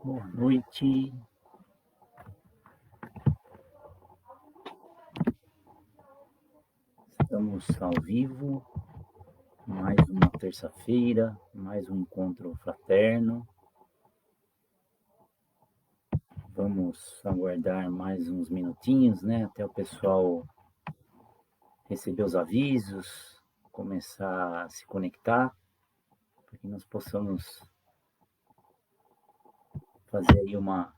Boa noite. Estamos ao vivo, mais uma terça-feira, mais um encontro fraterno. Vamos aguardar mais uns minutinhos, né, até o pessoal receber os avisos, começar a se conectar, para que nós possamos fazer aí uma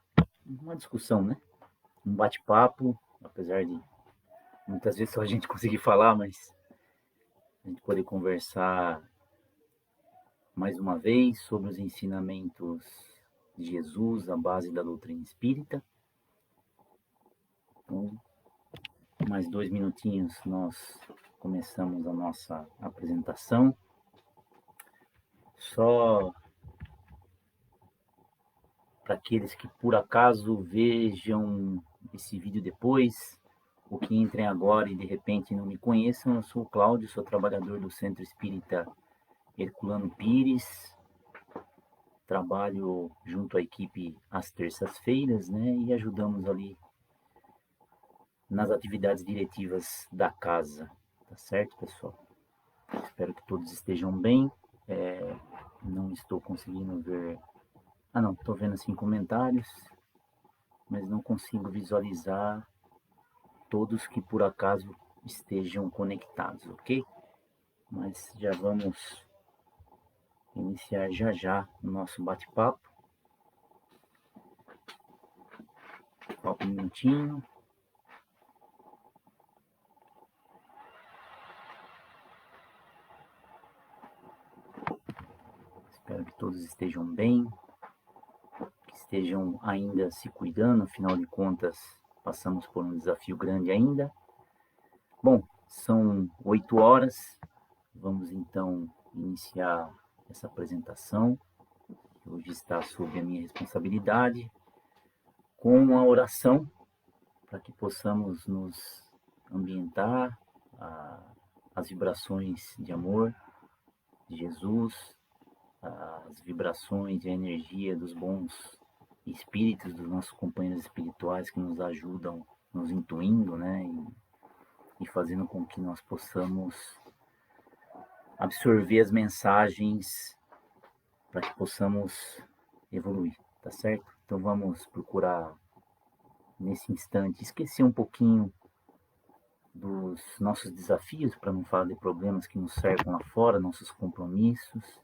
discussão, né? Um bate-papo, apesar de muitas vezes só a gente conseguir falar, mas a gente poder conversar mais uma vez sobre os ensinamentos de Jesus, a base da doutrina espírita. Então, mais 2 minutinhos nós começamos a nossa apresentação. Só para aqueles que por acaso vejam esse vídeo depois, ou que entrem agora e de repente não me conheçam, eu sou o Cláudio, sou trabalhador do Centro Espírita Herculano Pires, trabalho junto à equipe às terças-feiras, né, e ajudamos ali nas atividades diretivas da casa, tá certo, pessoal? Espero que todos estejam bem. Não estou conseguindo ver. Ah, não, estou vendo assim comentários, mas não consigo visualizar todos que por acaso estejam conectados, ok? Mas já vamos iniciar já já o nosso bate-papo. Falta um minutinho. Espero que todos estejam bem, que estejam ainda se cuidando, afinal de contas, passamos por um desafio grande ainda. Bom, são 8 horas, vamos então iniciar essa apresentação, que hoje está sob a minha responsabilidade, com uma oração, para que possamos nos ambientar as vibrações de amor de Jesus, as vibrações e a energia dos bons espíritos, dos nossos companheiros espirituais que nos ajudam, nos intuindo, né, e fazendo com que nós possamos absorver as mensagens para que possamos evoluir, tá certo? Então vamos procurar nesse instante esquecer um pouquinho dos nossos desafios, para não falar de problemas que nos cercam lá fora, nossos compromissos,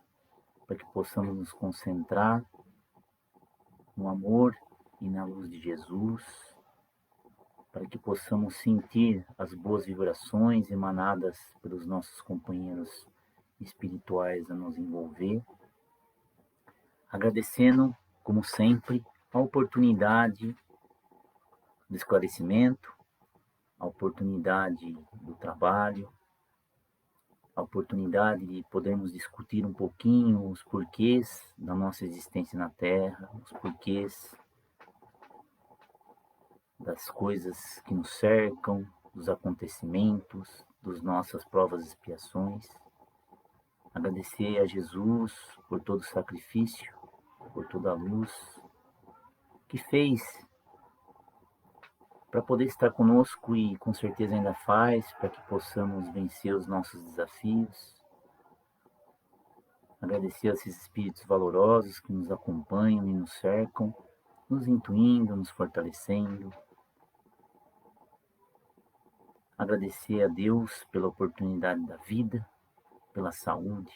para que possamos nos concentrar no amor e na luz de Jesus, para que possamos sentir as boas vibrações emanadas pelos nossos companheiros espirituais a nos envolver, agradecendo, como sempre, a oportunidade do esclarecimento, a oportunidade do trabalho, a oportunidade de podermos discutir um pouquinho os porquês da nossa existência na Terra, os porquês das coisas que nos cercam, dos acontecimentos, das nossas provas e expiações. Agradecer a Jesus por todo o sacrifício, por toda a luz que fez para poder estar conosco e com certeza ainda faz para que possamos vencer os nossos desafios. Agradecer a esses espíritos valorosos que nos acompanham e nos cercam, nos intuindo, nos fortalecendo. Agradecer a Deus pela oportunidade da vida, pela saúde,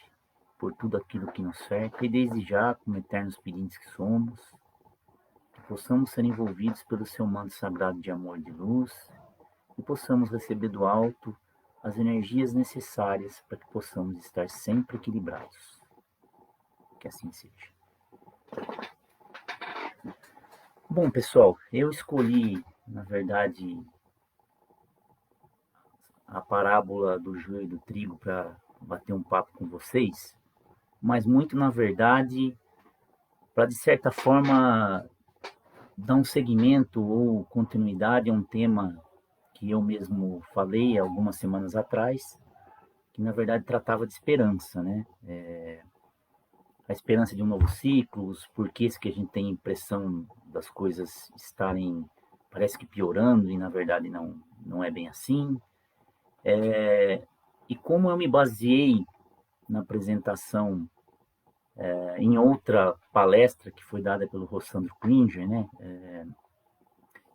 por tudo aquilo que nos cerca e desde já, como eternos pedintes que somos, que possamos ser envolvidos pelo seu manto sagrado de amor e de luz e possamos receber do alto as energias necessárias para que possamos estar sempre equilibrados. Que assim seja. Bom, pessoal, eu escolhi, na verdade, a parábola do joio e do trigo para bater um papo com vocês, mas muito, na verdade, para, de certa forma, dar um segmento ou continuidade a um tema que eu mesmo falei algumas semanas atrás, que na verdade tratava de esperança, né? a esperança de um novo ciclo, os porquês que a gente tem a impressão das coisas estarem, parece que piorando, e na verdade não é bem assim. E como eu me baseei na apresentação em outra palestra que foi dada pelo Rossandro Klinger, né?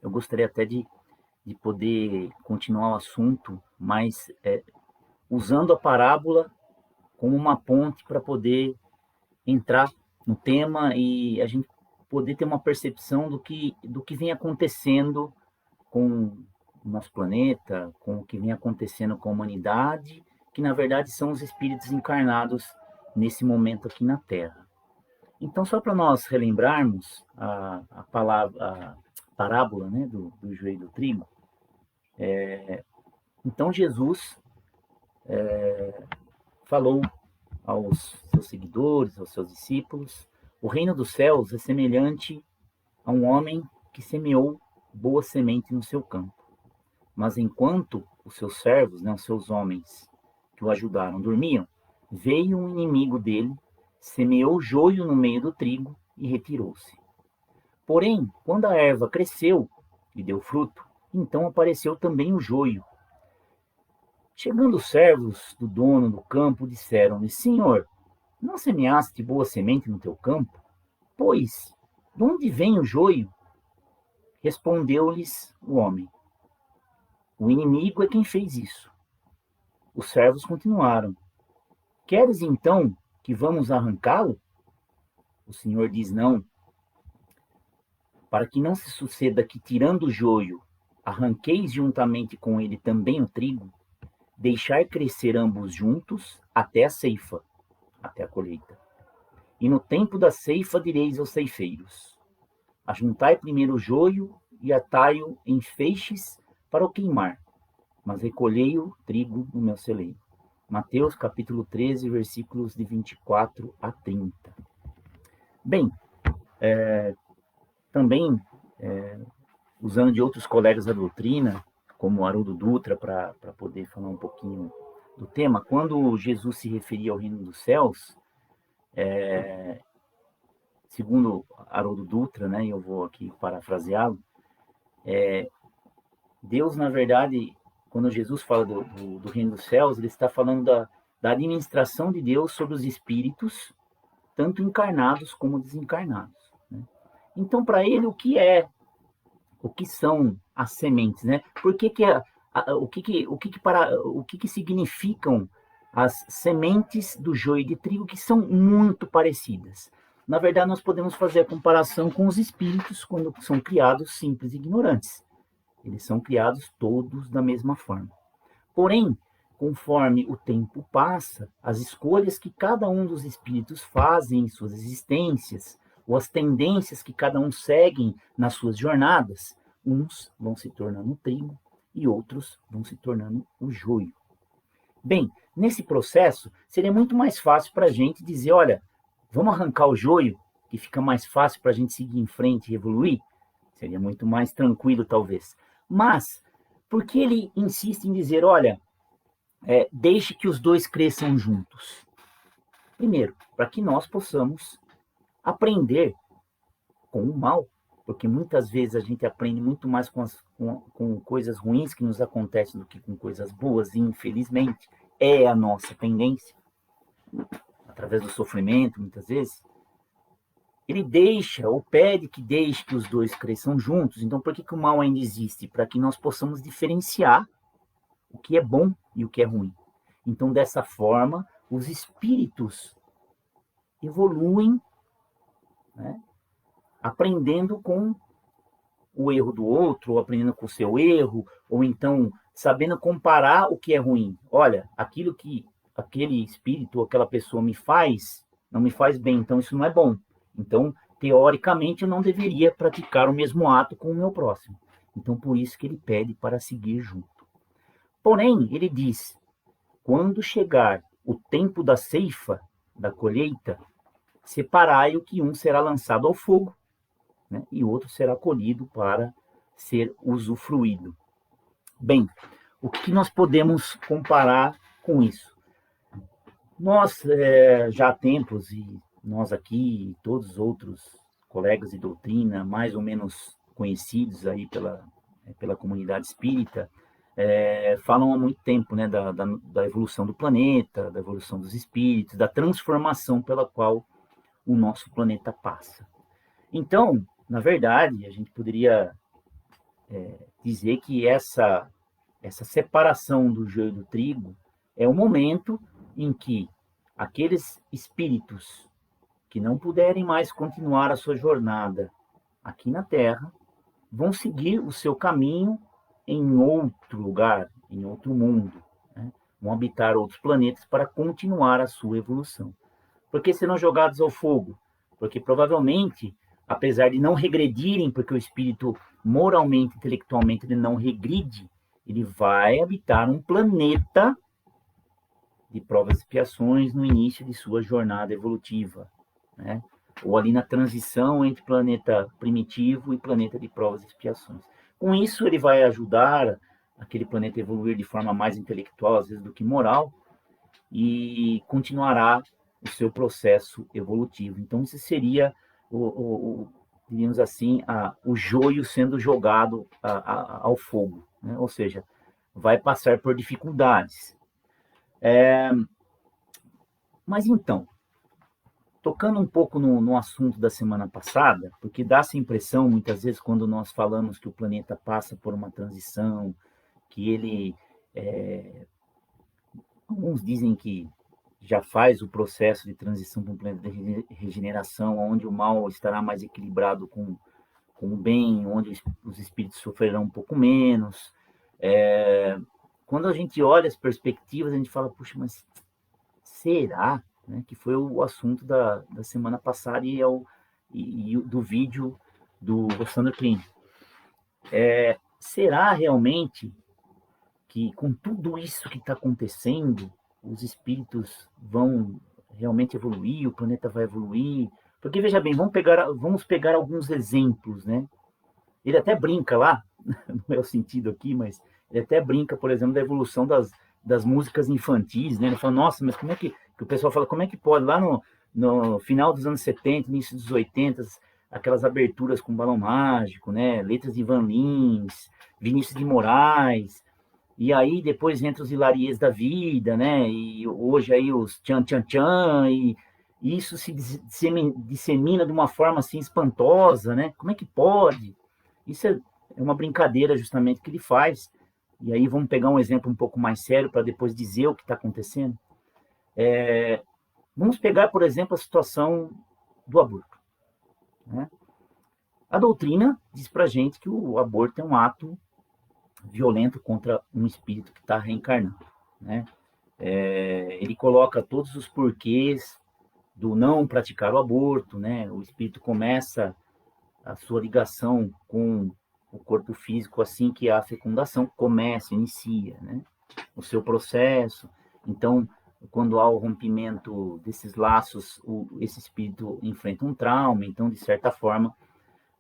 Eu gostaria até de poder continuar o assunto, mas usando a parábola como uma ponte para poder entrar no tema e a gente poder ter uma percepção do que vem acontecendo com o nosso planeta, com o que vem acontecendo com a humanidade, que na verdade são os espíritos encarnados nesse momento aqui na Terra. Então, só para nós relembrarmos a parábola, né, do joio do trigo, então Jesus falou aos seus seguidores, aos seus discípulos: o reino dos céus é semelhante a um homem que semeou boa semente no seu campo. Mas enquanto os seus servos, né, os seus homens que o ajudaram, dormiam, veio um inimigo dele, semeou joio no meio do trigo e retirou-se. Porém, quando a erva cresceu e deu fruto, então apareceu também o joio. Chegando os servos do dono do campo, disseram-lhe: Senhor, não semeaste boa semente no teu campo? Pois, de onde vem o joio? Respondeu-lhes o homem: o inimigo é quem fez isso. Os servos continuaram: queres então que vamos arrancá-lo? O Senhor diz: não, para que não se suceda que, tirando o joio, arranqueis juntamente com ele também o trigo, deixar crescer ambos juntos até a ceifa, até a colheita. E no tempo da ceifa direis aos ceifeiros: ajuntai primeiro o joio e atai-o em feixes para o queimar, mas recolhei o trigo no meu celeiro. Mateus capítulo 13, versículos de 24 a 30. Bem, também, usando de outros colegas da doutrina, como Haroldo Dutra, para poder falar um pouquinho do tema, quando Jesus se referia ao reino dos céus, segundo Haroldo Dutra, né, eu vou aqui parafraseá-lo, Deus, na verdade, quando Jesus fala do reino dos céus, ele está falando da administração de Deus sobre os espíritos, tanto encarnados como desencarnados, né? Então, para ele, o que são as sementes, né? O que significam as sementes do joio de trigo, que são muito parecidas? Na verdade, nós podemos fazer a comparação com os espíritos quando são criados simples e ignorantes. Eles são criados todos da mesma forma. Porém, conforme o tempo passa, as escolhas que cada um dos espíritos fazem em suas existências, ou as tendências que cada um segue nas suas jornadas, uns vão se tornando trigo e outros vão se tornando o joio. Bem, nesse processo, seria muito mais fácil para a gente dizer: olha, vamos arrancar o joio, que fica mais fácil para a gente seguir em frente e evoluir? Seria muito mais tranquilo, talvez. Mas, por que ele insiste em dizer: olha, deixe que os dois cresçam juntos? Primeiro, para que nós possamos aprender com o mal, porque muitas vezes a gente aprende muito mais com coisas ruins que nos acontecem do que com coisas boas, e infelizmente é a nossa tendência, através do sofrimento, muitas vezes. Ele deixa, ou pede que deixe que os dois cresçam juntos. Então, por que o mal ainda existe? Para que nós possamos diferenciar o que é bom e o que é ruim. Então, dessa forma, os espíritos evoluem, né, aprendendo com o erro do outro, ou aprendendo com o seu erro, ou então sabendo comparar o que é ruim. Olha, aquilo que aquele espírito ou aquela pessoa me faz, não me faz bem, então isso não é bom. Então, teoricamente, eu não deveria praticar o mesmo ato com o meu próximo. Então, por isso que ele pede para seguir junto. Porém, ele diz: quando chegar o tempo da ceifa, da colheita, separai o que um será lançado ao fogo, né, e outro será colhido para ser usufruído. Bem, o que nós podemos comparar com isso? Nós, já há tempos, e nós aqui e todos os outros colegas de doutrina, mais ou menos conhecidos aí pela comunidade espírita, falam há muito tempo, né, da evolução do planeta, da evolução dos espíritos, da transformação pela qual o nosso planeta passa. Então, na verdade, a gente poderia dizer que essa separação do joio e do trigo é o momento em que aqueles espíritos que não puderem mais continuar a sua jornada aqui na Terra vão seguir o seu caminho em outro lugar, em outro mundo, né? Vão habitar outros planetas para continuar a sua evolução. Por que serão jogados ao fogo? Porque provavelmente, apesar de não regredirem, porque o espírito moralmente, intelectualmente, ele não regride, ele vai habitar um planeta de provas e expiações no início de sua jornada evolutiva, né? Ou ali na transição entre planeta primitivo e planeta de provas e expiações. Com isso, ele vai ajudar aquele planeta a evoluir de forma mais intelectual, às vezes, do que moral, e continuará o seu processo evolutivo. Então, isso seria, diríamos assim, o joio sendo jogado ao fogo, né? Ou seja, vai passar por dificuldades. Mas então, tocando um pouco no assunto da semana passada, porque dá essa impressão, muitas vezes, quando nós falamos que o planeta passa por uma transição, que ele... alguns dizem que já faz o processo de transição para um planeta de regeneração, onde o mal estará mais equilibrado com o bem, onde os espíritos sofrerão um pouco menos. Quando a gente olha as perspectivas, a gente fala, puxa, mas será? Né? Que foi o assunto da semana passada e do vídeo do Sandro Klein. Será realmente que com tudo isso que está acontecendo, os espíritos vão realmente evoluir, o planeta vai evoluir? Porque, veja bem, vamos pegar alguns exemplos, né? Ele até brinca lá, não é o sentido aqui, mas ele até brinca, por exemplo, da evolução das músicas infantis, né? Ele fala, nossa, mas como é que o pessoal fala, como é que pode, lá no final dos anos 70, início dos 80, aquelas aberturas com Balão Mágico, né? Letras de Ivan Lins, Vinícius de Moraes, e aí depois entra os Hilariês da vida, né? E hoje aí os Tchan Tchan Tchan, e isso se dissemina de uma forma assim espantosa, né? Como é que pode? Isso é uma brincadeira justamente que ele faz. E aí vamos pegar um exemplo um pouco mais sério para depois dizer o que está acontecendo. Vamos pegar, por exemplo, a situação do aborto, né? A doutrina diz para a gente que o aborto é um ato violento contra um espírito que está reencarnando, né? Ele coloca todos os porquês do não praticar o aborto, né? O espírito começa a sua ligação com o corpo físico assim que a fecundação inicia, né? O seu processo. Então, quando há o rompimento desses laços, esse espírito enfrenta um trauma. Então, de certa forma,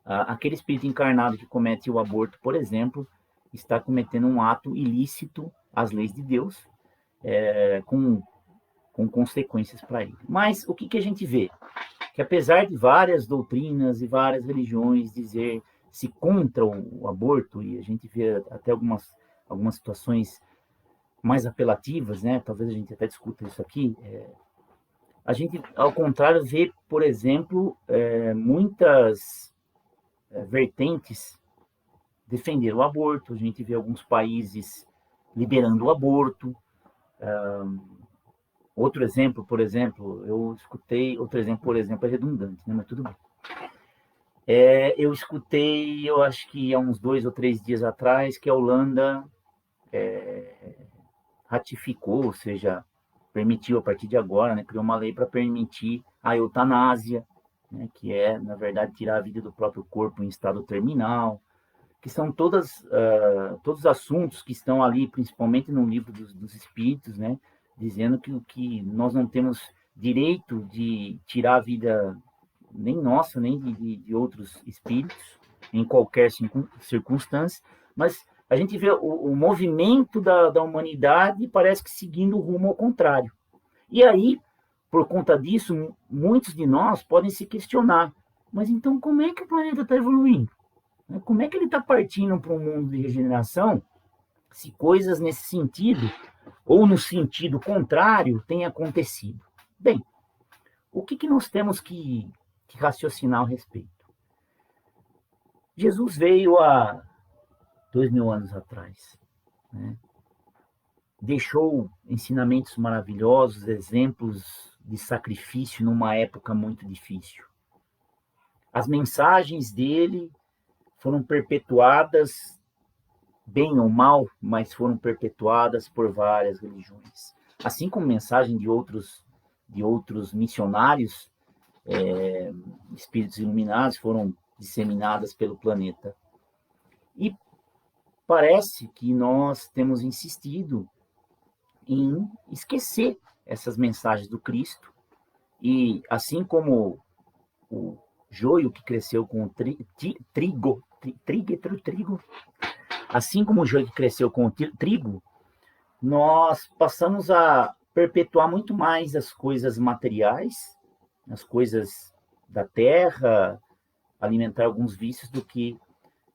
aquele espírito encarnado que comete o aborto, por exemplo, está cometendo um ato ilícito às leis de Deus, com consequências para ele. Mas o que a gente vê? Que apesar de várias doutrinas e várias religiões dizer-se contra o aborto, e a gente vê até algumas situações mais apelativas, né? Talvez a gente até discuta isso aqui, a gente, ao contrário, vê, por exemplo, muitas vertentes defender o aborto. A gente vê alguns países liberando o aborto. Outro exemplo, por exemplo, é redundante, né? Mas tudo bem. Eu escutei, eu acho que há uns 2 ou 3 dias atrás, que a Holanda ratificou, ou seja, permitiu a partir de agora, né, criou uma lei para permitir a eutanásia, né, que é, na verdade, tirar a vida do próprio corpo em estado terminal, que são todos os assuntos que estão ali, principalmente no livro dos Espíritos, né, dizendo que nós não temos direito de tirar a vida nem nossa, nem de outros espíritos, em qualquer circunstância, mas a gente vê o movimento da humanidade parece que seguindo o rumo ao contrário. E aí, por conta disso, muitos de nós podem se questionar, mas então como é que o planeta está evoluindo? Como é que ele está partindo para um mundo de regeneração se coisas nesse sentido, ou no sentido contrário, têm acontecido? Bem, o que nós temos que raciocinar a respeito? Jesus veio há 2000 anos atrás, né? Deixou ensinamentos maravilhosos, exemplos de sacrifício numa época muito difícil. As mensagens dele foram perpetuadas, bem ou mal, mas foram perpetuadas por várias religiões. Assim como mensagem de outros missionários, espíritos iluminados, foram disseminadas pelo planeta. E parece que nós temos insistido em esquecer essas mensagens do Cristo, e assim como o joio que cresceu com o trigo, assim como o joio que cresceu com o trigo, nós passamos a perpetuar muito mais as coisas materiais, as coisas da terra, alimentar alguns vícios, do que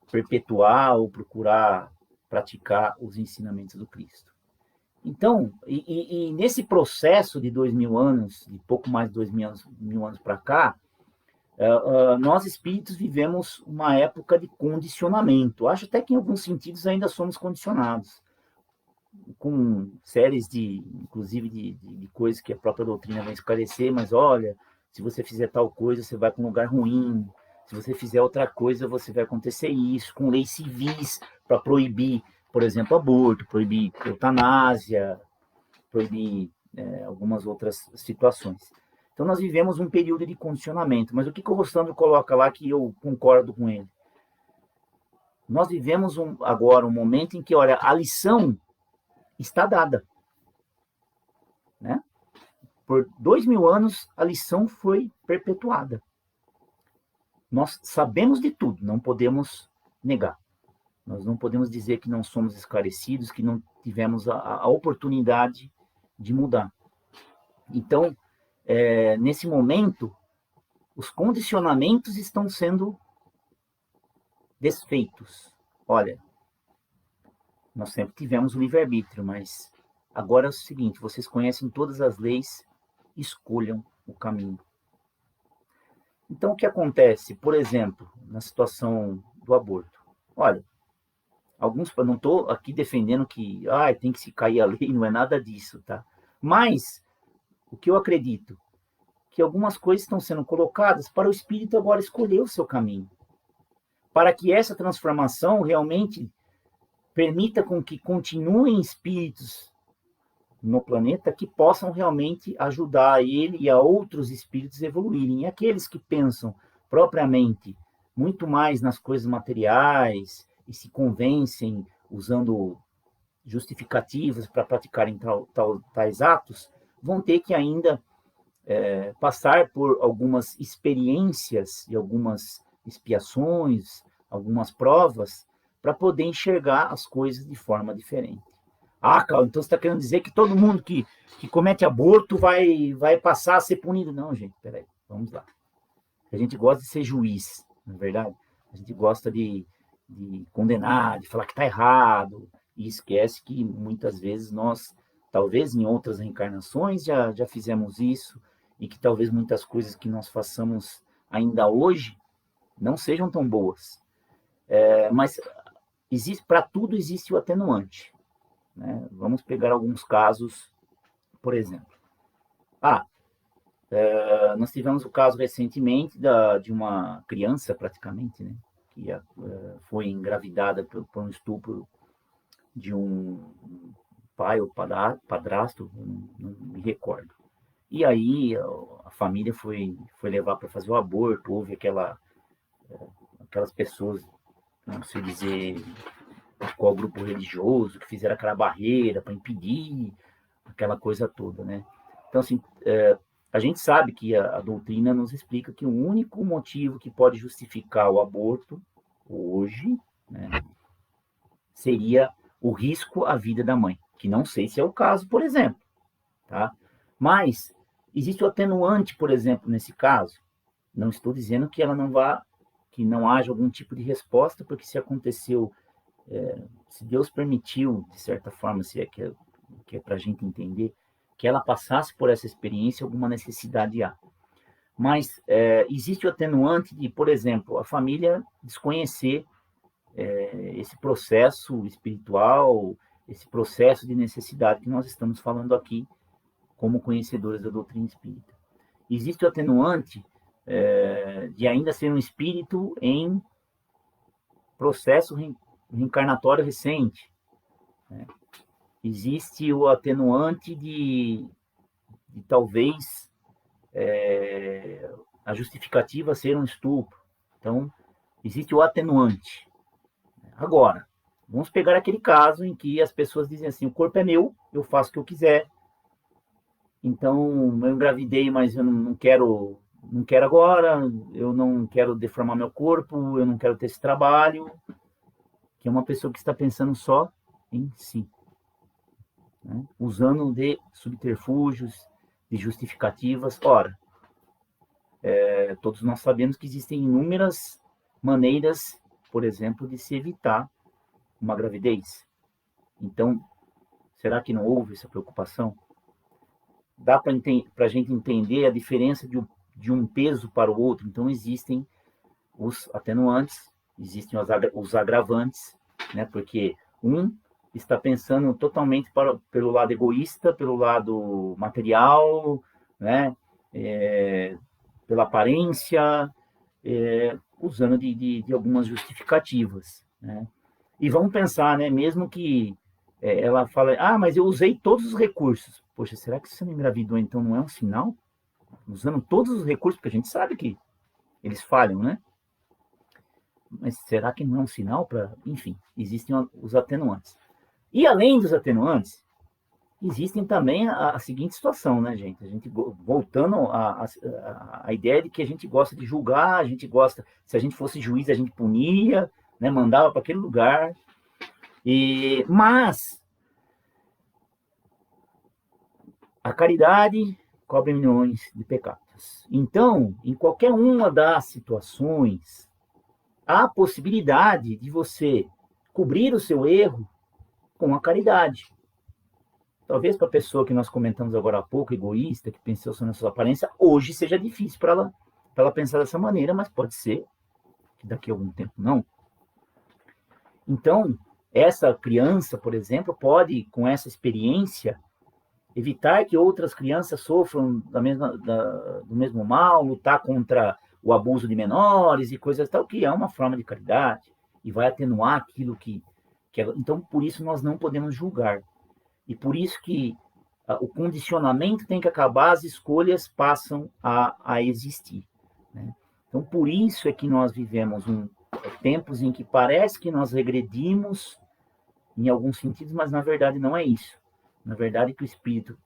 perpetuar ou procurar praticar os ensinamentos do Cristo. Então, e nesse processo de 2000 anos, de pouco mais de 2000 anos para cá, nós espíritos vivemos uma época de condicionamento. Acho até que em alguns sentidos ainda somos condicionados, com séries inclusive de coisas que a própria doutrina vai esclarecer, mas olha, se você fizer tal coisa, você vai para um lugar ruim, se você fizer outra coisa, você vai acontecer isso, com leis civis para proibir, por exemplo, aborto, proibir eutanásia, proibir algumas outras situações. Então, nós vivemos um período de condicionamento. Mas o que o Rostandro coloca lá, que eu concordo com ele? Nós vivemos agora um momento em que, olha, a lição está dada. Né? Por 2000 anos, a lição foi perpetuada. Nós sabemos de tudo, não podemos negar. Nós não podemos dizer que não somos esclarecidos, que não tivemos a oportunidade de mudar. Então, nesse momento, os condicionamentos estão sendo desfeitos. Olha, nós sempre tivemos o livre-arbítrio, mas agora é o seguinte: vocês conhecem todas as leis, escolham o caminho. Então, o que acontece, por exemplo, na situação do aborto? Olha, não estou aqui defendendo que tem que se cair a lei, não é nada disso, tá? Mas o que eu acredito, que algumas coisas estão sendo colocadas para o espírito agora escolher o seu caminho, para que essa transformação realmente permita com que continuem espíritos no planeta que possam realmente ajudar ele e a outros espíritos a evoluírem. E aqueles que pensam propriamente muito mais nas coisas materiais e se convencem usando justificativas para praticarem tais atos, vão ter que ainda passar por algumas experiências e algumas expiações, algumas provas, para poder enxergar as coisas de forma diferente. Carl, então você está querendo dizer que todo mundo que comete aborto vai passar a ser punido? Não, gente, peraí, vamos lá. A gente gosta de ser juiz, não é verdade? A gente gosta de condenar, de falar que está errado, e esquece que muitas vezes nós, talvez em outras reencarnações, já fizemos isso, e que talvez muitas coisas que nós façamos ainda hoje não sejam tão boas. Mas para tudo existe o atenuante. Né? Vamos pegar alguns casos, por exemplo. Nós tivemos o caso recentemente de uma criança, praticamente, né, que foi engravidada por um estupro de um pai ou padrasto, não me recordo. E aí a família foi levar para fazer o aborto, houve aquelas pessoas, não sei dizer qual grupo religioso, que fizeram aquela barreira para impedir aquela coisa toda, né? Então, assim, a gente sabe que a doutrina nos explica que o único motivo que pode justificar o aborto hoje, né, seria o risco à vida da mãe, que não sei se é o caso, por exemplo, tá? Mas Existe o atenuante, por exemplo, nesse caso. Não estou dizendo que ela não vá, que não haja algum tipo de resposta, porque se aconteceu, se Deus permitiu, de certa forma, se é que é para a gente entender, que ela passasse por essa experiência, alguma necessidade há. Mas existe o atenuante de, por exemplo, a família desconhecer esse processo espiritual, esse processo de necessidade que nós estamos falando aqui, como conhecedores da doutrina espírita. Existe o atenuante de ainda ser um espírito em processo reencarnatório recente. Né? Existe o atenuante de talvez a justificativa ser um estupro. Então, existe o atenuante. Agora, vamos pegar aquele caso em que as pessoas dizem assim, o corpo é meu, eu faço o que eu quiser, então eu engravidei, mas eu não quero agora, eu não quero deformar meu corpo, eu não quero ter esse trabalho, que é uma pessoa que está pensando só em si, né? Usando de subterfúgios, de justificativas. Ora, todos nós sabemos que existem inúmeras maneiras, por exemplo, de se evitar uma gravidez. Então, será que não houve essa preocupação? Dá para a gente entender a diferença de um peso para o outro. Então, existem os atenuantes, existem os agravantes, né? Porque um está pensando totalmente pelo lado egoísta, pelo lado material, né? Pela aparência, usando de algumas justificativas, né? E vamos pensar, né? Mesmo que ela fala, mas eu usei todos os recursos. Poxa, será que você não engravidou, então não é um sinal? Usando todos os recursos, porque a gente sabe que eles falham, né? Mas será que não é um sinal para... Enfim, existem os atenuantes. E além dos atenuantes, existem também a seguinte situação, né, gente? A gente voltando à ideia de que a gente gosta de julgar, a gente gosta... Se a gente fosse juiz, a gente punia, né, mandava para aquele lugar. Mas a caridade cobre milhões de pecados. Então, em qualquer uma das situações, há a possibilidade de você cobrir o seu erro com a caridade. Talvez para a pessoa que nós comentamos agora há pouco, egoísta, que pensou só na sua aparência, hoje seja difícil para ela pensar dessa maneira, mas pode ser que daqui a algum tempo não. Então, essa criança, por exemplo, pode, com essa experiência, evitar que outras crianças sofram do mesmo mal, lutar contra o abuso de menores e coisas tal, que é uma forma de caridade e vai atenuar aquilo que é. Então, por isso, nós não podemos julgar. E por isso que o condicionamento tem que acabar, as escolhas passam a existir, né? Então, por isso é que nós vivemos tempos em que parece que nós regredimos em alguns sentidos, mas na verdade não é isso. Na verdade, que o espírito,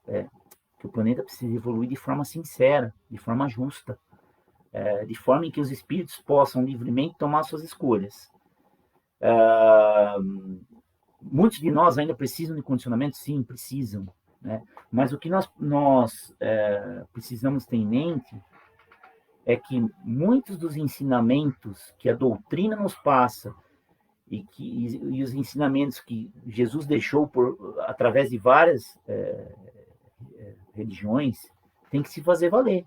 que o planeta precisa evoluir de forma sincera, de forma justa, de forma em que os espíritos possam livremente tomar suas escolhas. Muitos de nós ainda precisam de condicionamento? Sim, precisam, né? Mas o que nós precisamos ter em mente é que muitos dos ensinamentos que a doutrina nos passa e os ensinamentos que Jesus deixou através de várias religiões tem que se fazer valer.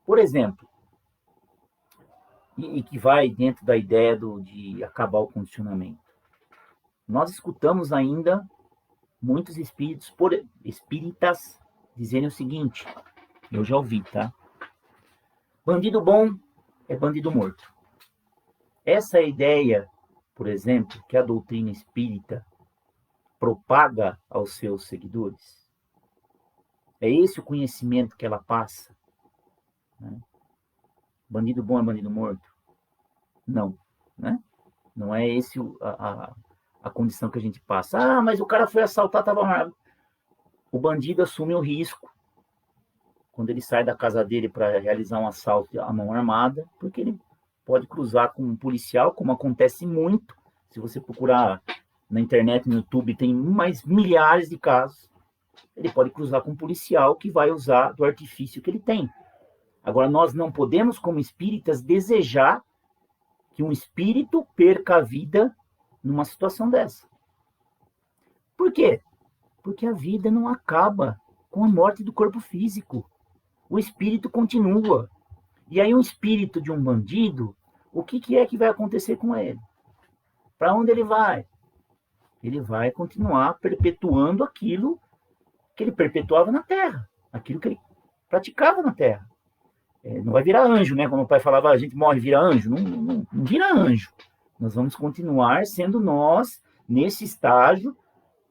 Por exemplo, e que vai dentro da ideia de acabar o condicionamento. Nós escutamos ainda muitos espíritas dizerem o seguinte, eu já ouvi, tá? Bandido bom é bandido morto. Essa ideia, por exemplo, que a doutrina espírita propaga aos seus seguidores, é esse o conhecimento que ela passa, né? Bandido bom é bandido morto? Não, né? Não é esse a condição que a gente passa. Mas o cara foi assaltar, estava armado. O bandido assume o risco quando ele sai da casa dele para realizar um assalto à mão armada, porque ele pode cruzar com um policial, como acontece muito. Se você procurar na internet, no YouTube, tem mais milhares de casos. ele pode cruzar com um policial que vai usar do artifício que ele tem. Agora, nós não podemos, como espíritas, desejar que um espírito perca a vida numa situação dessa. Por quê? Porque a vida não acaba com a morte do corpo físico. O espírito continua. E aí um espírito de um bandido, o que é que vai acontecer com ele? Para onde ele vai? Ele vai continuar perpetuando aquilo que ele perpetuava na Terra, aquilo que ele praticava na Terra. Não vai virar anjo, né? Como o pai falava, a gente morre e vira anjo. Não vira anjo. Nós vamos continuar sendo nós nesse estágio,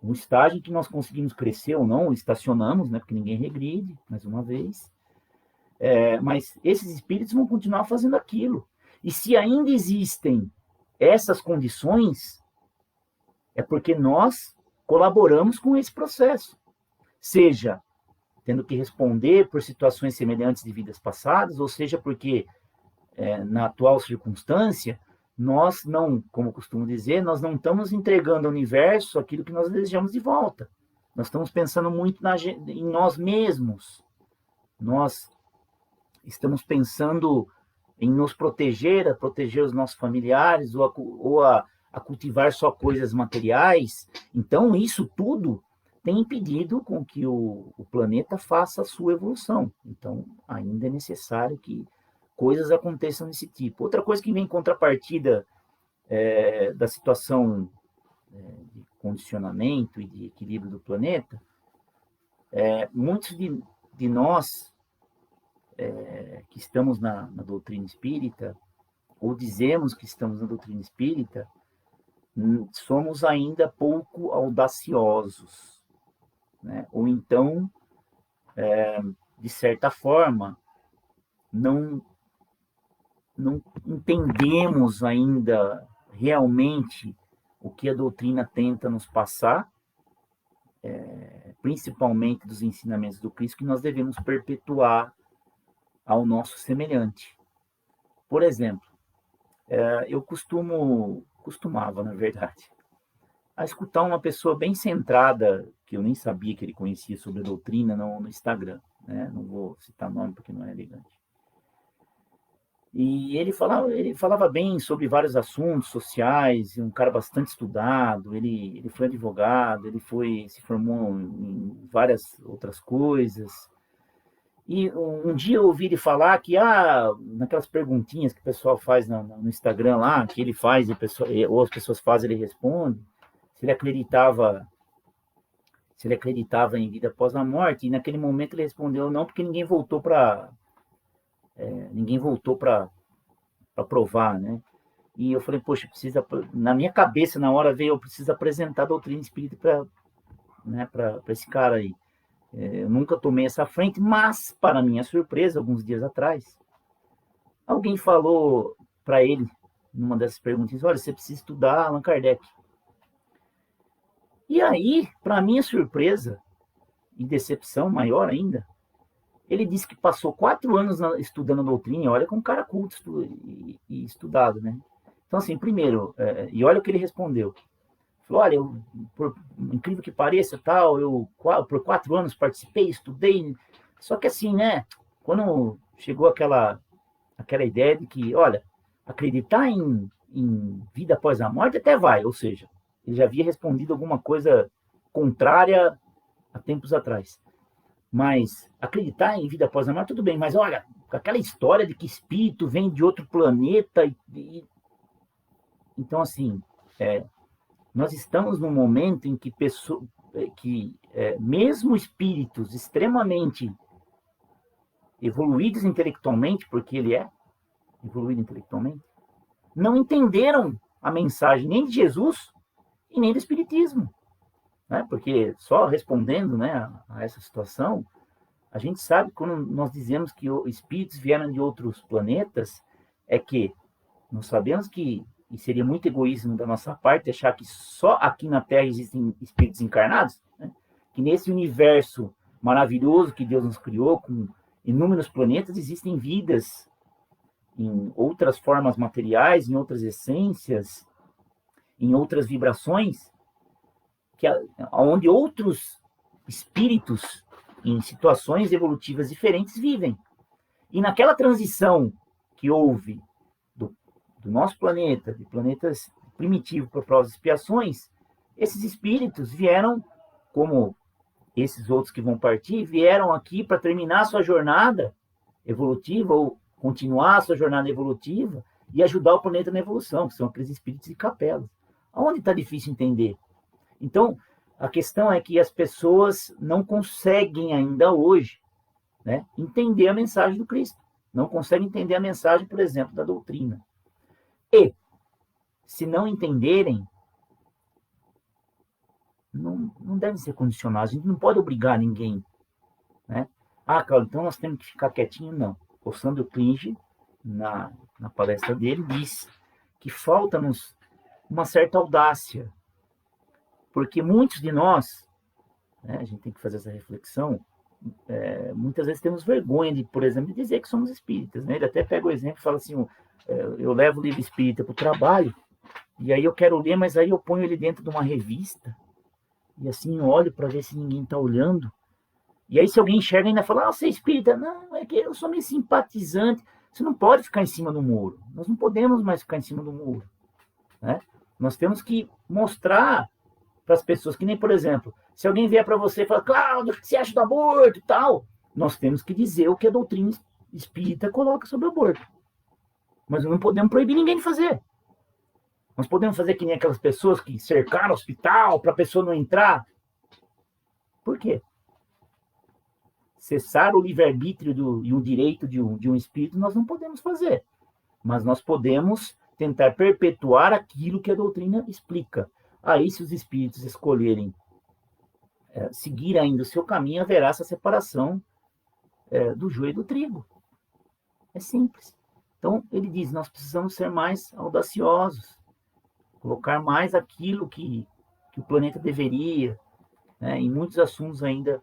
um estágio em que nós conseguimos crescer ou não, estacionamos, né? Porque ninguém regride, mais uma vez. Mas esses espíritos vão continuar fazendo aquilo. E se ainda existem essas condições, é porque nós colaboramos com esse processo. Seja tendo que responder por situações semelhantes de vidas passadas, ou seja porque, na atual circunstância, nós não, como costumo dizer, nós não estamos entregando ao universo aquilo que nós desejamos de volta. Nós estamos pensando muito em nós mesmos. Nós estamos pensando em nos proteger, a proteger os nossos familiares, ou a cultivar só coisas materiais. Então, isso tudo tem impedido com que o planeta faça a sua evolução. Então, ainda é necessário que coisas aconteçam desse tipo. Outra coisa que vem em contrapartida da situação de condicionamento e de equilíbrio do planeta, muitos de nós que estamos na doutrina espírita, ou dizemos que estamos na doutrina espírita, somos ainda pouco audaciosos, né? Ou então, de certa forma, não entendemos ainda realmente o que a doutrina tenta nos passar, principalmente dos ensinamentos do Cristo, que nós devemos perpetuar ao nosso semelhante. Por exemplo, eu costumava, na verdade, a escutar uma pessoa bem centrada, que eu nem sabia que ele conhecia sobre a doutrina, no Instagram, né? Não vou citar nome porque não é elegante. E ele falava bem sobre vários assuntos sociais, um cara bastante estudado, ele foi advogado, ele se formou em várias outras coisas. E um dia eu ouvi ele falar que, naquelas perguntinhas que o pessoal faz no Instagram lá, que ele faz, ou as pessoas fazem, ele responde, se ele acreditava em vida após a morte, e naquele momento ele respondeu não, porque ninguém voltou para provar, né? E eu falei, poxa, na minha cabeça, na hora veio, eu preciso apresentar a doutrina espírita para esse cara aí. Eu nunca tomei essa frente, mas, para minha surpresa, alguns dias atrás, alguém falou para ele, numa dessas perguntas, olha, você precisa estudar Allan Kardec. E aí, para minha surpresa e decepção maior ainda, ele disse que passou 4 anos estudando a doutrina, olha como um cara culto e estudado, né? Então, assim, primeiro, e olha o que ele respondeu. Falou, olha, por incrível que pareça, eu por 4 anos participei, estudei, só que assim, né, quando chegou aquela ideia de que, olha, acreditar em vida após a morte até vai, ou seja, ele já havia respondido alguma coisa contrária há tempos atrás. Mas acreditar em vida após a morte, tudo bem, mas olha, aquela história de que espírito vem de outro planeta. Então, assim, nós estamos num momento em que mesmo espíritos extremamente evoluídos intelectualmente, porque ele é evoluído intelectualmente, não entenderam a mensagem nem de Jesus e nem do Espiritismo. Né? Porque só respondendo, né, a essa situação, a gente sabe que quando nós dizemos que os espíritos vieram de outros planetas, é que nós sabemos que, e seria muito egoísmo da nossa parte, achar que só aqui na Terra existem espíritos encarnados, né? Que nesse universo maravilhoso que Deus nos criou, com inúmeros planetas, existem vidas em outras formas materiais, em outras essências, em outras vibrações, onde outros espíritos em situações evolutivas diferentes vivem. E naquela transição que houve do nosso planeta, de planetas primitivos para provas e expiações, esses espíritos vieram, como esses outros que vão partir, vieram aqui para terminar a sua jornada evolutiva ou continuar a sua jornada evolutiva e ajudar o planeta na evolução, que são aqueles espíritos de capelas. Aonde está difícil entender? Então, a questão é que as pessoas não conseguem ainda hoje, né, entender a mensagem do Cristo. Não conseguem entender a mensagem, por exemplo, da doutrina. E, se não entenderem, não devem ser condicionados. A gente não pode obrigar ninguém. Né? Ah, Carlos, então nós temos que ficar quietinho? Não. O Sandro Klinge, na palestra dele, diz que falta-nos uma certa audácia. Porque muitos de nós, né, a gente tem que fazer essa reflexão, muitas vezes temos vergonha de, por exemplo, de dizer que somos espíritas. Né? Ele até pega o exemplo e fala assim, eu levo o livro espírita para o trabalho, e aí eu quero ler, mas aí eu ponho ele dentro de uma revista, e assim eu olho para ver se ninguém está olhando. E aí se alguém enxerga ainda fala, você é espírita? Não, é que eu sou meio simpatizante. Você não pode ficar em cima do muro. Nós não podemos mais ficar em cima do muro. Né? Nós temos que mostrar para as pessoas, que nem, por exemplo, se alguém vier para você e falar, Cláudio, o que você acha do aborto e tal? Nós temos que dizer o que a doutrina espírita coloca sobre o aborto. Mas não podemos proibir ninguém de fazer. Nós podemos fazer que nem aquelas pessoas que cercaram o hospital para a pessoa não entrar. Por quê? Cessar o livre-arbítrio e o direito de um espírito nós não podemos fazer. Mas nós podemos tentar perpetuar aquilo que a doutrina explica. Aí, se os espíritos escolherem seguir ainda o seu caminho, haverá essa separação do joio e do trigo. É simples. Então, ele diz, nós precisamos ser mais audaciosos, colocar mais aquilo que o planeta deveria. Né? Em muitos assuntos ainda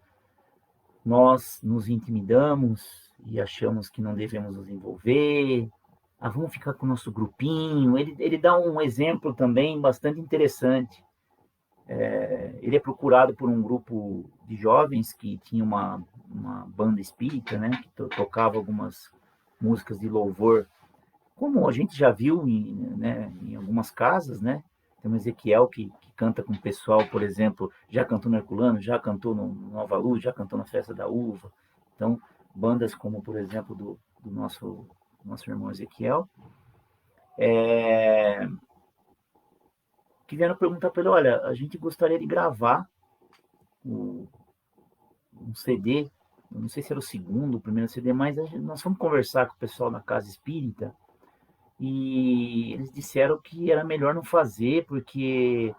nós nos intimidamos e achamos que não devemos nos envolver. Vamos ficar com o nosso grupinho. Ele dá um exemplo também bastante interessante. Ele é procurado por um grupo de jovens que tinha uma banda espírita, né, que tocava algumas músicas de louvor, como a gente já viu em algumas casas, né? Tem um Ezequiel que canta com o pessoal, por exemplo, já cantou no Herculano, já cantou no Nova Luz, já cantou na Festa da Uva. Então, bandas como, por exemplo, do nosso irmão Ezequiel, que vieram perguntar para ele, olha, a gente gostaria de gravar um CD, eu não sei se era o segundo, o primeiro CD, mas nós fomos conversar com o pessoal da Casa Espírita, e eles disseram que era melhor não fazer, porque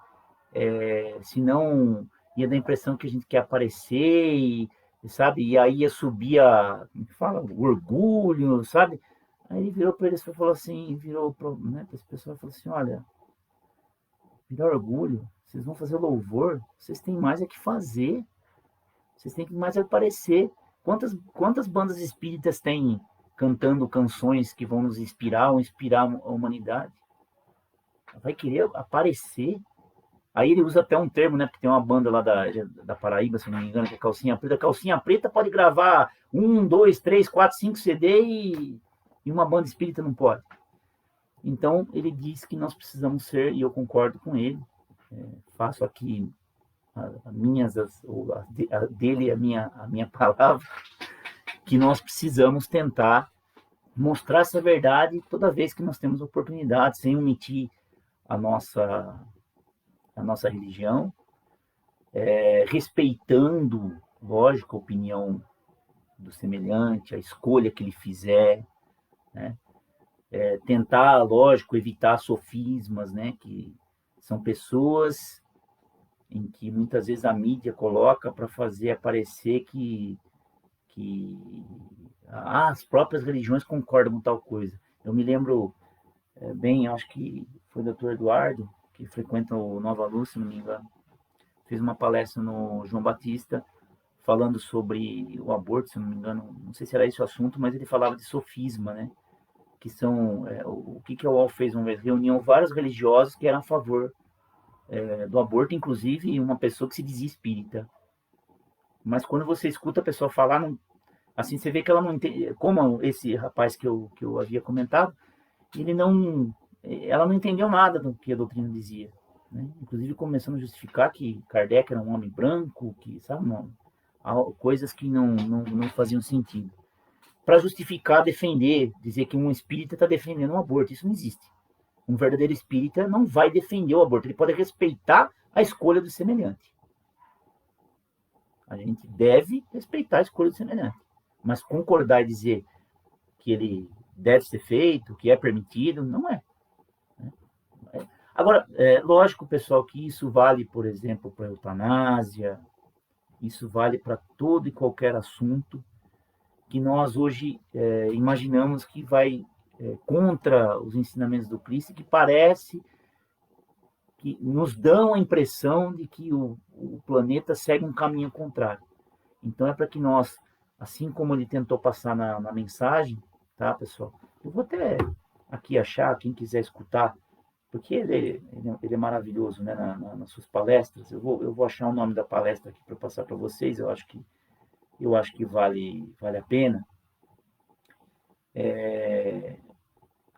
senão ia dar a impressão que a gente quer aparecer, sabe? E aí ia subir o orgulho, sabe? Aí ele virou para eles e falou assim, para esse pessoal e falou assim, olha, virar orgulho, vocês vão fazer louvor, vocês têm mais é que fazer, vocês têm que mais aparecer. Quantas bandas espíritas tem cantando canções que vão nos inspirar ou inspirar a humanidade? Vai querer aparecer? Aí ele usa até um termo, né? Porque tem uma banda lá da Paraíba, se não me engano, que é Calcinha Preta. Calcinha Preta pode gravar 1, 2, 3, 4, 5 CD e uma banda espírita não pode. Então, ele diz que nós precisamos ser, e eu concordo com ele, faço aqui dele a minha palavra, que nós precisamos tentar mostrar essa verdade toda vez que nós temos oportunidade, sem omitir a nossa religião, respeitando, lógico, a opinião do semelhante, a escolha que ele fizer, né? Tentar, lógico, evitar sofismas, né? Que são pessoas em que muitas vezes a mídia coloca para fazer aparecer que as próprias religiões concordam com tal coisa. Eu me lembro bem, acho que foi o Dr. Eduardo, que frequenta o Nova Luz, se não me engano, fez uma palestra no João Batista, falando sobre o aborto, se não me engano, não sei se era esse o assunto, mas ele falava de sofisma, né? Que são, o que a UOL fez uma vez? Reuniu vários religiosos que eram a favor do aborto, inclusive uma pessoa que se dizia espírita. Mas quando você escuta a pessoa falar, não, assim, você vê que ela não entende, como esse rapaz que eu havia comentado, ele não, ela não entendeu nada do que a doutrina dizia, né? Inclusive começando a justificar que Kardec era um homem branco, que, sabe, não, coisas que não faziam sentido. Para justificar, defender, dizer que um espírita está defendendo um aborto, isso não existe. Um verdadeiro espírita não vai defender o aborto, ele pode respeitar a escolha do semelhante. A gente deve respeitar a escolha do semelhante, mas concordar e dizer que ele deve ser feito, que é permitido, não é. Agora, lógico, pessoal, que isso vale, por exemplo, para a eutanásia, isso vale para todo e qualquer assunto que nós hoje imaginamos que vai contra os ensinamentos do Cristo, que parece que nos dão a impressão de que o planeta segue um caminho contrário. Então, é para que nós, assim como ele tentou passar na mensagem, tá, pessoal? Eu vou até aqui achar, quem quiser escutar, porque ele é maravilhoso, né, nas suas palestras. Eu vou achar o nome da palestra aqui para passar para vocês. Eu acho que vale a pena.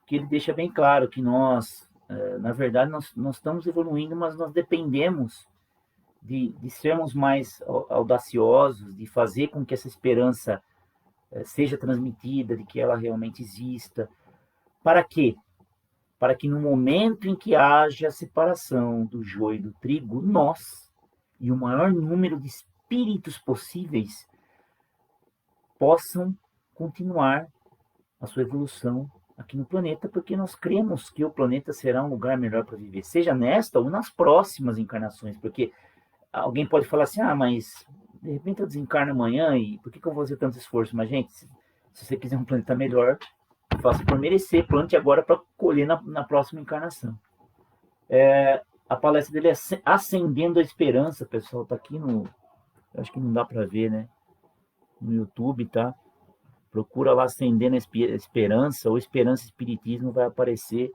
Que ele deixa bem claro que nós, na verdade, nós estamos evoluindo, mas nós dependemos de sermos mais audaciosos, de fazer com que essa esperança seja transmitida, de que ela realmente exista. Para quê? Para que no momento em que haja a separação do joio e do trigo, nós e o maior número de espíritos possíveis possam continuar a sua evolução aqui no planeta, porque nós cremos que o planeta será um lugar melhor para viver, seja nesta ou nas próximas encarnações, porque alguém pode falar assim, mas de repente eu desencarno amanhã e por que eu vou fazer tanto esforço? Mas, gente, se você quiser um planeta melhor, faça por merecer, plante agora para colher na próxima encarnação. A palestra dele é Acendendo a Esperança, pessoal, tá aqui acho que não dá para ver, né? No YouTube, tá? Procura lá Acendendo a Esperança, ou Esperança Espiritismo, vai aparecer.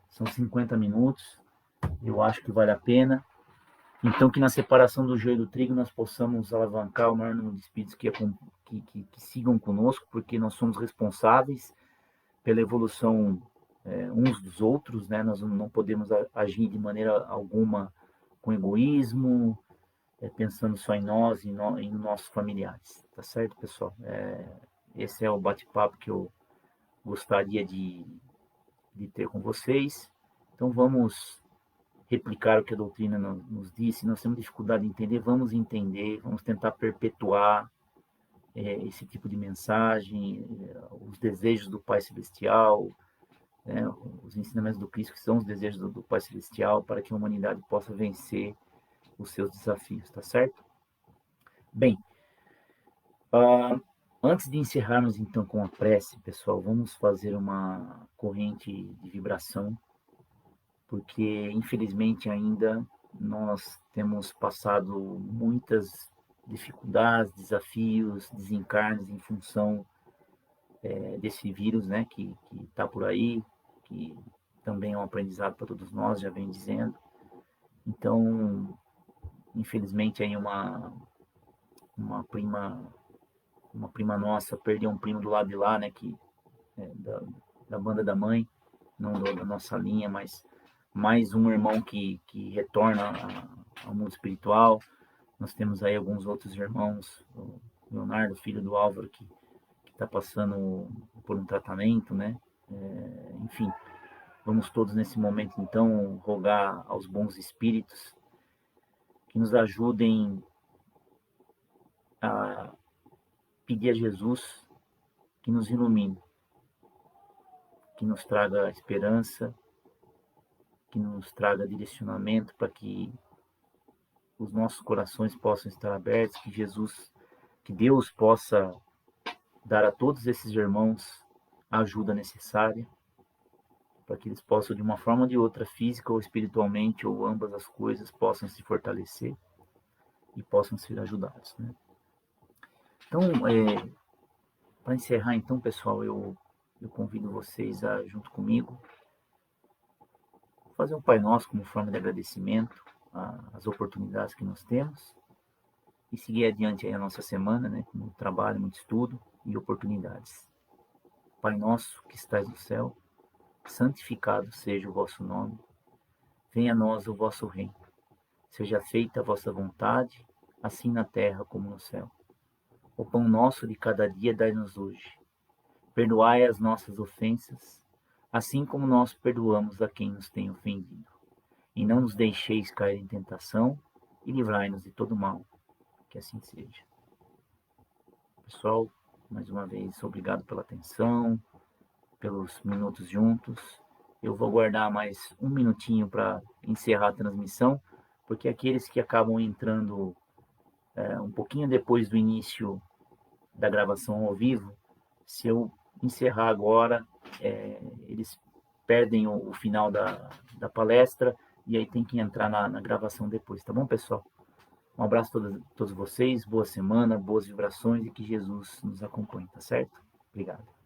São 50 minutos. Eu acho que vale a pena. Então, que na separação do joio e do trigo nós possamos alavancar o maior número de espíritos que sigam conosco, porque nós somos responsáveis pela evolução uns dos outros, né? Nós não podemos agir de maneira alguma com egoísmo, pensando só em nós e em nossos familiares. Tá certo, pessoal? Esse é o bate-papo que eu gostaria de ter com vocês. Então vamos replicar o que a doutrina nos disse. Nós temos dificuldade de entender, vamos entender, vamos tentar perpetuar esse tipo de mensagem, os desejos do Pai Celestial, os ensinamentos do Cristo, que são os desejos do Pai Celestial, para que a humanidade possa vencer os seus desafios, tá certo? Bem, antes de encerrarmos então com a prece, pessoal, vamos fazer uma corrente de vibração, porque infelizmente ainda nós temos passado muitas dificuldades, desafios, desencarnes em função desse vírus, né, que está por aí, que também é um aprendizado para todos nós, já vem dizendo. Então, infelizmente aí uma prima nossa perdeu um primo do lado de lá, né, que da banda da mãe, não da nossa linha, mas mais um irmão que retorna ao mundo espiritual. Nós temos aí alguns outros irmãos, o Leonardo, filho do Álvaro, que está passando por um tratamento, né? Enfim, vamos todos nesse momento, então, rogar aos bons espíritos que nos ajudem a pedir a Jesus que nos ilumine, que nos traga esperança, que nos traga direcionamento para que os nossos corações possam estar abertos, que Deus possa dar a todos esses irmãos a ajuda necessária, para que eles possam, de uma forma ou de outra, física ou espiritualmente, ou ambas as coisas, possam se fortalecer e possam ser ajudados, né? Então, para encerrar, então, pessoal, eu convido vocês a, junto comigo, fazer um Pai Nosso como forma de agradecimento às oportunidades que nós temos. e seguir adiante aí a nossa semana, né, com muito trabalho, muito estudo e oportunidades. Pai nosso que estais no céu, santificado seja o vosso nome. Venha a nós o vosso reino. Seja feita a vossa vontade, assim na terra como no céu. O pão nosso de cada dia dai-nos hoje. Perdoai as nossas ofensas, assim como nós perdoamos a quem nos tem ofendido. E não nos deixeis cair em tentação, e livrai-nos de todo mal. Que assim seja. Pessoal, mais uma vez, obrigado pela atenção, pelos minutos juntos. Eu vou guardar mais um minutinho para encerrar a transmissão, porque aqueles que acabam entrando um pouquinho depois do início da gravação ao vivo, se eu encerrar agora, eles perdem o final da palestra e aí tem que entrar na gravação depois, tá bom, pessoal? Um abraço a todos vocês, boa semana, boas vibrações e que Jesus nos acompanhe, tá certo? Obrigado.